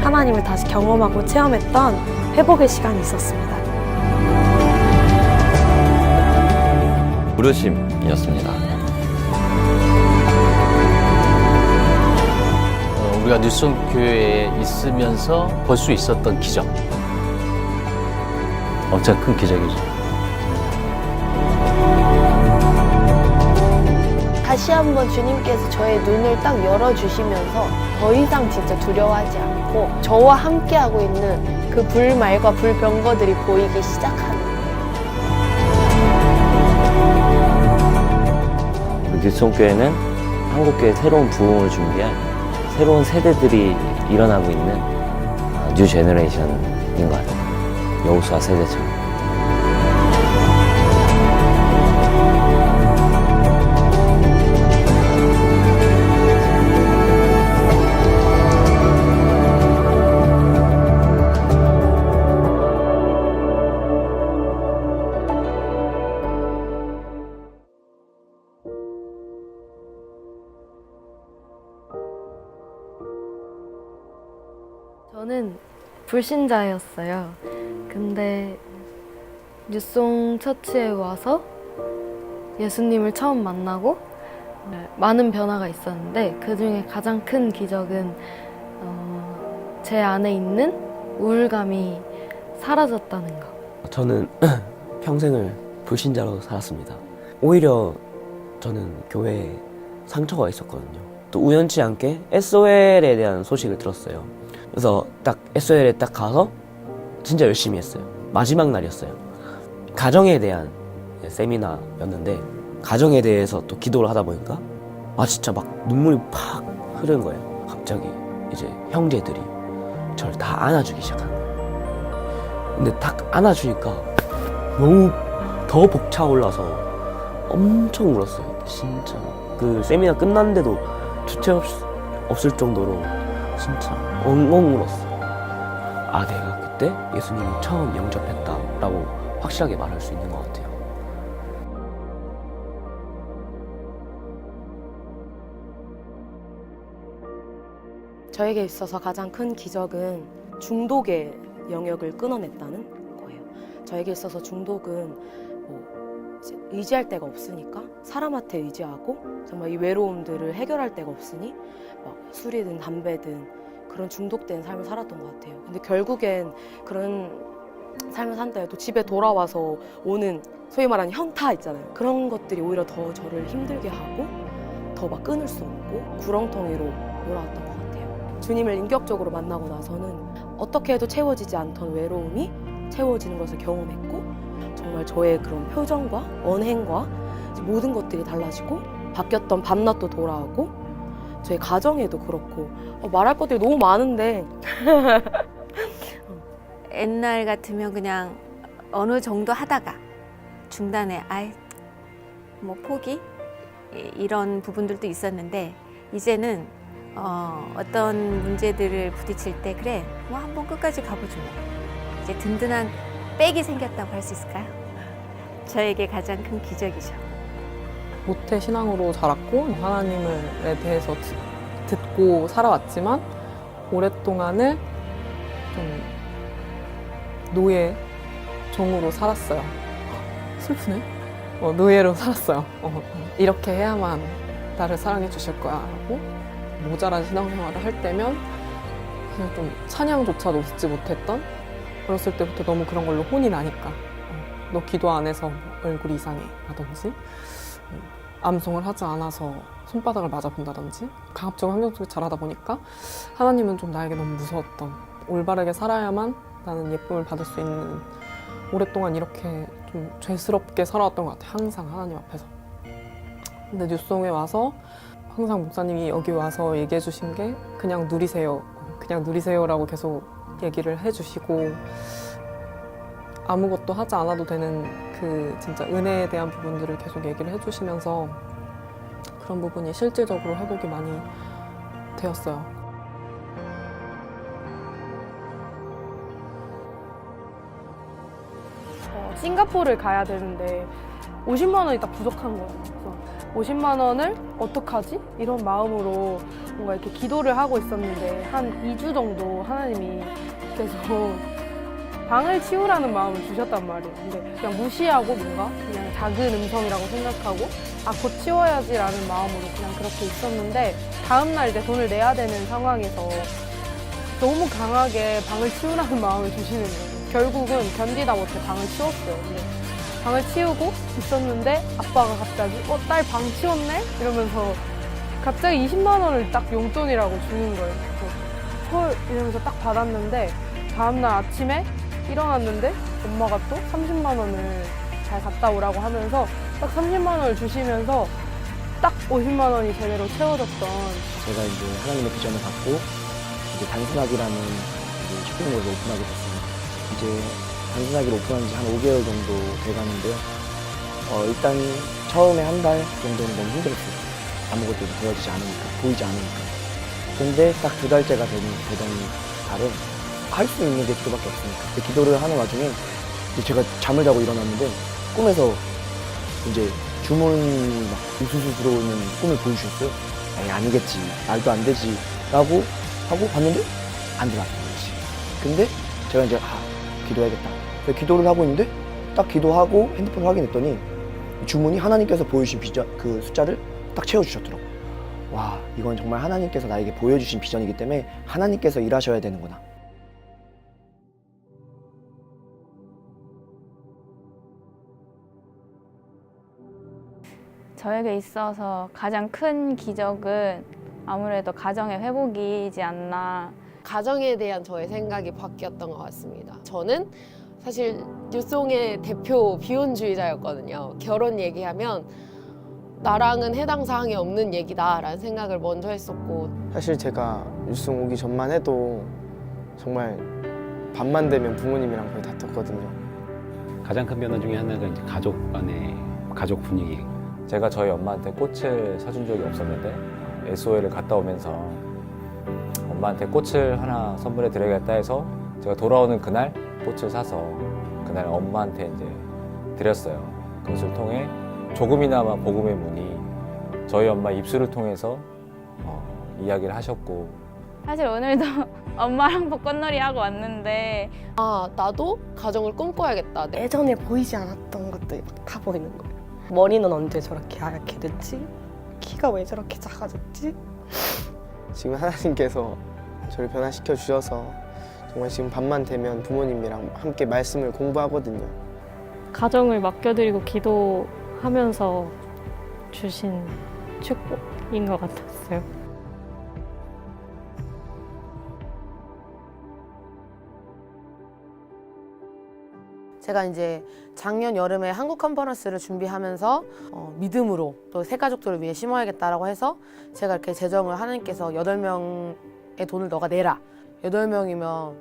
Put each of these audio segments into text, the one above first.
하나님을 다시 경험하고 체험했던 회복의 시간이 있었습니다. 부르심이었습니다. 우리가 뉴송 교회에 있으면서 볼 수 있었던 기적. 엄청 큰 기적이죠. 다시 한번 주님께서 저의 눈을 딱 열어주시면서 더 이상 진짜 두려워하지 않고 저와 함께하고 있는 그 불말과 불병거들이 보이기 시작하는 거예요. 뉴송교회는 한국교회 새로운 부흥을 준비할 새로운 세대들이 일어나고 있는 뉴 제너레이션인 것 같아요. 여호수아 세대처럼. 저는 불신자였어요. 근데 뉴송 처치에 와서 예수님을 처음 만나고 많은 변화가 있었는데 그 중에 가장 큰 기적은 제 안에 있는 우울감이 사라졌다는 거. 저는 평생을 불신자로 살았습니다. 오히려 저는 교회에 상처가 있었거든요. 또 우연치 않게 SOL에 대한 소식을 들었어요. 그래서 딱 SOL에 딱 가서 진짜 열심히 했어요. 마지막 날이었어요. 가정에 대한 세미나였는데 가정에 대해서 또 기도를 하다 보니까 진짜 막 눈물이 팍 흐르는 거예요. 갑자기 이제 형제들이 저를 다 안아주기 시작하는 거예요. 근데 딱 안아주니까 너무 더 벅차올라서 엄청 울었어요. 진짜 그 세미나 끝났는데도 주체 없을 정도로 진짜 엉엉 울었어요. 내가 그때 예수님을 처음 영접했다라고 확실하게 말할 수 있는 것 같아요. 저에게 있어서 가장 큰 기적은 중독의 영역을 끊어냈다는 거예요. 저에게 있어서 중독은 이제 의지할 데가 없으니까 사람한테 의지하고 정말 이 외로움들을 해결할 데가 없으니 막 술이든 담배든 그런 중독된 삶을 살았던 것 같아요. 근데 결국엔 그런 삶을 산다 해도 집에 돌아와서 오는 소위 말하는 현타 있잖아요. 그런 것들이 오히려 더 저를 힘들게 하고 더 막 끊을 수 없고 구렁텅이로 몰아왔던 것 같아요. 주님을 인격적으로 만나고 나서는 어떻게 해도 채워지지 않던 외로움이 채워지는 것을 경험했고 정말 저의 그런 표정과 언행과 모든 것들이 달라지고 바뀌었던 밤낮도 돌아오고 저희 가정에도 그렇고 말할 것들이 너무 많은데 옛날 같으면 그냥 어느 정도 하다가 중단에 뭐 포기 이런 부분들도 있었는데 이제는 어떤 문제들을 부딪힐 때 그래 뭐 한번 끝까지 가보죠. 이제 든든한 백이 생겼다고 할 수 있을까요? 저에게 가장 큰 기적이죠. 모태 신앙으로 자랐고 하나님에 대해서 듣고 살아왔지만 오랫동안을 좀 노예 종으로 살았어요. 슬프네. 노예로 살았어요. 이렇게 해야만 나를 사랑해 주실 거야 라고 모자란 신앙생활을 할 때면 그냥 좀 찬양조차도 듣지 못했던 어렸을 때부터 너무 그런 걸로 혼이 나니까 너 기도 안 해서 얼굴이 이상해 라든지 암송을 하지 않아서 손바닥을 맞아본다든지 강압적으로 환경 속에 자라다 보니까 하나님은 좀 나에게 너무 무서웠던, 올바르게 살아야만 나는 예쁨을 받을 수 있는, 오랫동안 이렇게 좀 죄스럽게 살아왔던 것 같아요. 항상 하나님 앞에서. 근데 뉴송에 와서 항상 목사님이 여기 와서 얘기해 주신 게 그냥 누리세요. 그냥 누리세요라고 계속 얘기를 해주시고, 아무것도 하지 않아도 되는 그 진짜 은혜에 대한 부분들을 계속 얘기를 해주시면서 그런 부분이 실질적으로 회복이 많이 되었어요. 싱가포르를 가야 되는데 50만 원이 딱 부족한 거예요. 그래서 50만 원을 어떡하지? 이런 마음으로 뭔가 이렇게 기도를 하고 있었는데 한 2주 정도 하나님이 계속 방을 치우라는 마음을 주셨단 말이에요. 근데 그냥 무시하고 뭔가 그냥 작은 음성이라고 생각하고 곧 치워야지라는 마음으로 그냥 그렇게 있었는데 다음날 이제 돈을 내야 되는 상황에서 너무 강하게 방을 치우라는 마음을 주시는 거예요. 결국은 견디다 못해 방을 치웠어요. 근데 방을 치우고 있었는데 아빠가 갑자기 딸 방 치웠네? 이러면서 갑자기 20만 원을 딱 용돈이라고 주는 거예요. 그래서 헐 이러면서 딱 받았는데 다음날 아침에 일어났는데 엄마가 또 30만 원을 잘 갔다 오라고 하면서 딱 30만 원을 주시면서 딱 50만 원이 제대로 채워졌던. 제가 이제 하나님의 비전을 갖고 이제 단순하기라는 쇼핑몰을 오픈하게 됐습니다. 이제 단순하기를 오픈한 지 한 5개월 정도 돼가는데요. 일단 처음에 한 달 정도는 너무 힘들었어요. 아무것도 되어지지 않으니까, 보이지 않으니까. 근데 딱 2달째가 되던 달에 할 수 있는 게 기도밖에 없으니까. 기도를 하는 와중에 이제 제가 잠을 자고 일어났는데 꿈에서 이제 주문 막 우수수 들어오는 꿈을 보여주셨어요. 에이, 아니겠지, 말도 안 되지 라고 하고 봤는데 안 들어왔던 거지. 근데 제가 이제 기도해야겠다. 그래서 기도를 하고 있는데 딱 기도하고 핸드폰을 확인했더니 주문이 하나님께서 보여주신 비전, 그 숫자를 딱 채워주셨더라고. 와, 이건 정말 하나님께서 나에게 보여주신 비전이기 때문에 하나님께서 일하셔야 되는구나. 저에게 있어서 가장 큰 기적은 아무래도 가정의 회복이지 않나. 가정에 대한 저의 생각이 바뀌었던 것 같습니다. 저는 사실 뉴송의 대표 비혼주의자였거든요. 결혼 얘기하면 나랑은 해당 사항이 없는 얘기다라는 생각을 먼저 했었고, 사실 제가 뉴송 오기 전만 해도 정말 밤만 되면 부모님이랑 거의 다퉜거든요. 가장 큰 변화 중에 하나가 이제 가족 간의 가족 분위기. 제가 저희 엄마한테 꽃을 사준 적이 없었는데 SOL을 갔다 오면서 엄마한테 꽃을 하나 선물해 드려야겠다 해서 제가 돌아오는 그날 꽃을 사서 그날 엄마한테 이제 드렸어요. 그것을 통해 조금이나마 복음의 문이 저희 엄마 입술을 통해서 이야기를 하셨고, 사실 오늘도 엄마랑 벚꽃놀이 하고 왔는데 나도 가정을 꿈꿔야겠다. 예전에 보이지 않았던 것들이 막 다 보이는 거예요. 머리는 언제 저렇게 하얗게 됐지? 키가 왜 저렇게 작아졌지? 지금 하나님께서 저를 변화시켜 주셔서 정말 지금 밤만 되면 부모님이랑 함께 말씀을 공부하거든요. 가정을 맡겨드리고 기도하면서 주신 축복인 것 같았어요. 제가 이제 작년 여름에 한국 컨퍼런스를 준비하면서 믿음으로 또 새 가족들을 위해 심어야겠다라고 해서 제가 이렇게 재정을 하나님께서 8명의 돈을 너가 내라. 8명이면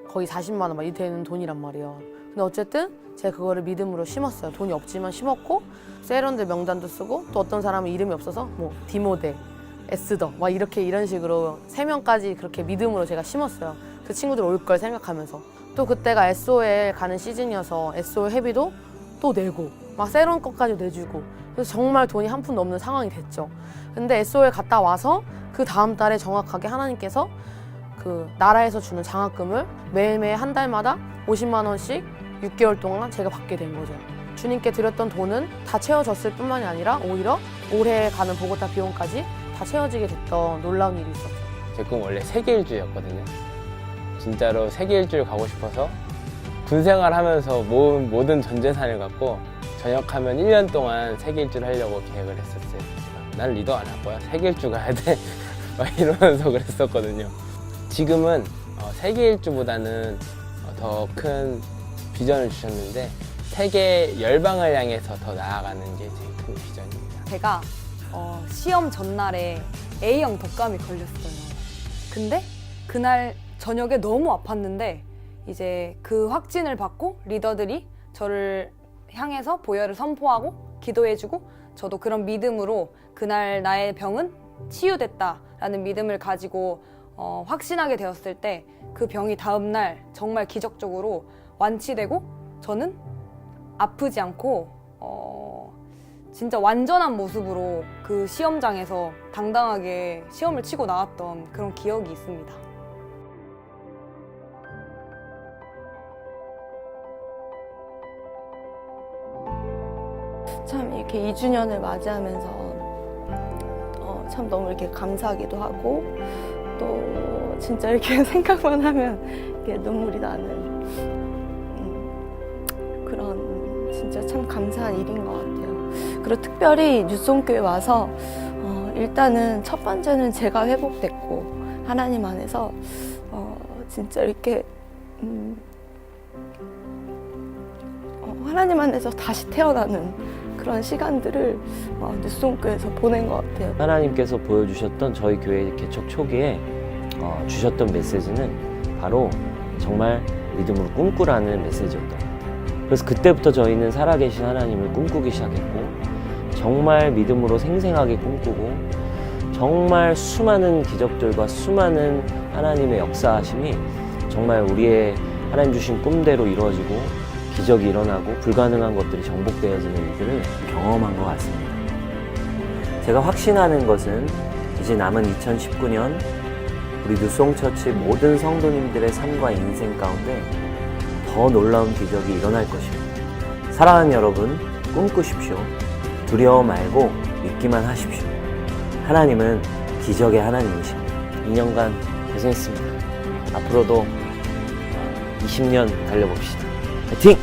거의 40만 원 막 이 되는 돈이란 말이에요. 근데 어쨌든 제가 그거를 믿음으로 심었어요. 돈이 없지만 심었고 세런들 명단도 쓰고 또 어떤 사람은 이름이 없어서 뭐 디모데, 에스더 막 이렇게 이런 식으로 3명까지 그렇게 믿음으로 제가 심었어요. 그 친구들 올 걸 생각하면서. 또 그때가 SOL 가는 시즌이어서 SOL 회비도 또 내고 막 세론 것까지 내주고 그래서 정말 돈이 한 푼도 없는 상황이 됐죠. 근데 SOL 갔다 와서 그 다음 달에 정확하게 하나님께서 그 나라에서 주는 장학금을 매일매일 한 달마다 50만 원씩 6개월 동안 제가 받게 된 거죠. 주님께 드렸던 돈은 다 채워졌을 뿐만이 아니라 오히려 올해 가는 보고타 비용까지 다 채워지게 됐던 놀라운 일이 있었죠. 제 꿈 원래 세계 일주였거든요. 진짜로 세계 일주를 가고 싶어서 군 생활하면서 모은 모든 전 재산을 갖고 전역하면 1년 동안 세계 일주를 하려고 계획을 했었어요. 난 리더 안 할 거야. 세계 일주 가야 돼. 막 이러면서 그랬었거든요. 지금은 세계 일주보다는 더 큰 비전을 주셨는데 세계 열방을 향해서 더 나아가는 게 제일 큰 비전입니다. 제가 시험 전날에 A형 독감이 걸렸어요. 근데 그날 저녁에 너무 아팠는데 이제 그 확진을 받고 리더들이 저를 향해서 보혈을 선포하고 기도해주고 저도 그런 믿음으로 그날 나의 병은 치유됐다라는 믿음을 가지고 확신하게 되었을 때 그 병이 다음날 정말 기적적으로 완치되고 저는 아프지 않고 진짜 완전한 모습으로 그 시험장에서 당당하게 시험을 치고 나왔던 그런 기억이 있습니다. 참 이렇게 2주년을 맞이하면서 참 너무 이렇게 감사하기도 하고 또 진짜 이렇게 생각만 하면 이렇게 눈물이 나는 그런 진짜 참 감사한 일인 것 같아요. 그리고 특별히 뉴송교회 와서 일단은 첫 번째는 제가 회복됐고 하나님 안에서 진짜 이렇게 하나님 안에서 다시 태어나는 그런 시간들을 뉴송교회에서 보낸 것 같아요. 하나님께서 보여주셨던 저희 교회 개척 초기에 주셨던 메시지는 바로 정말 믿음으로 꿈꾸라는 메시지였던 것 같아요. 그래서 그때부터 저희는 살아계신 하나님을 꿈꾸기 시작했고 정말 믿음으로 생생하게 꿈꾸고 정말 수많은 기적들과 수많은 하나님의 역사하심이 정말 우리의 하나님 주신 꿈대로 이루어지고 기적이 일어나고 불가능한 것들이 정복되어지는 일들을 경험한 것 같습니다. 제가 확신하는 것은 이제 남은 2019년 우리 뉴송처치 모든 성도님들의 삶과 인생 가운데 더 놀라운 기적이 일어날 것입니다. 사랑하는 여러분, 꿈꾸십시오. 두려워 말고 믿기만 하십시오. 하나님은 기적의 하나님이십니다. 2년간 고생했습니다. 앞으로도 20년 달려봅시다. 화이팅!